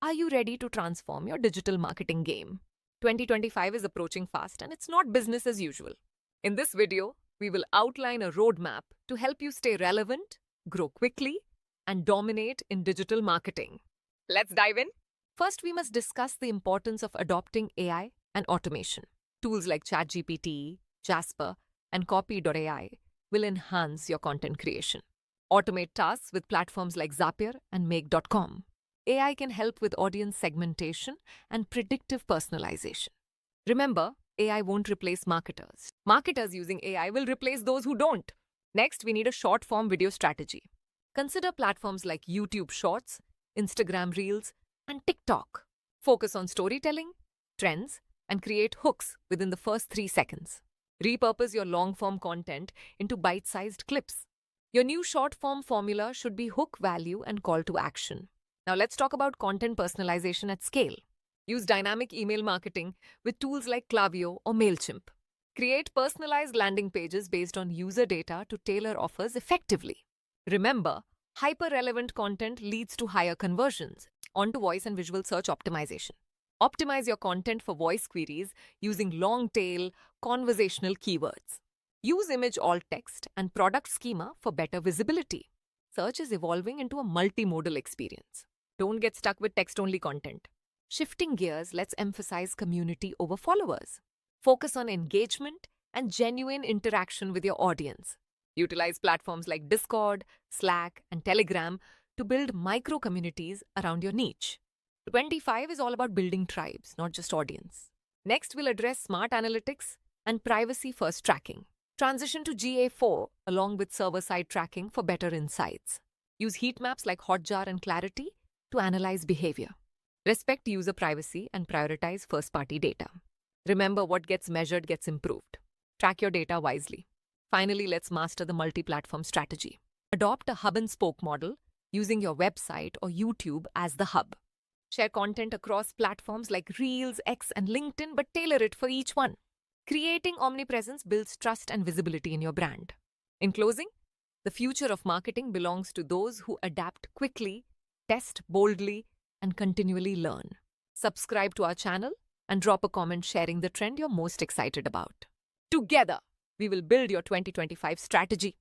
Are you ready to transform your digital marketing game? 2025 is approaching fast and it's not business as usual. In this video, we will outline a roadmap to help you stay relevant, grow quickly, and dominate in digital marketing. Let's dive in. First, we must discuss the importance of adopting AI and automation. Tools like ChatGPT, Jasper, and Copy.ai will enhance your content creation. Automate tasks with platforms like Zapier and Make.com. AI can help with audience segmentation and predictive personalization. Remember, AI won't replace marketers. Marketers using AI will replace those who don't. Next, we need a short form video strategy. Consider platforms like YouTube Shorts, Instagram Reels, and TikTok. Focus on storytelling, trends, and create hooks within the first 3 seconds. Repurpose your long form content into bite sized clips. Your new short form formula should be hook value and call to action. Now let's talk about content personalization at scale. Use dynamic email marketing with tools like Klaviyo or MailChimp. Create personalized landing pages based on user data to tailor offers effectively. Remember, hyper-relevant content leads to higher conversions. On to voice and visual search optimization. Optimize your content for voice queries using long-tail, conversational keywords. Use image alt text and product schema for better visibility. Search is evolving into a multimodal experience. Don't get stuck with text-only content. Shifting gears, let's emphasize community over followers. Focus on engagement and genuine interaction with your audience. Utilize platforms like Discord, Slack, and Telegram to build micro-communities around your niche. 25 is all about building tribes, not just audience. Next, we'll address smart analytics and privacy-first tracking. Transition to GA4 along with server-side tracking for better insights. Use heat maps like Hotjar and Clarity to analyze behavior. Respect user privacy and prioritize first-party data. Remember, what gets measured gets improved. Track your data wisely. Finally, let's master the multi-platform strategy. Adopt a hub-and-spoke model using your website or YouTube as the hub. Share content across platforms like Reels, X, and LinkedIn, but tailor it for each one. Creating omnipresence builds trust and visibility in your brand. In closing, the future of marketing belongs to those who adapt quickly, test boldly, and continually learn. Subscribe to our channel and drop a comment sharing the trend you're most excited about. Together, we will build your 2025 strategy.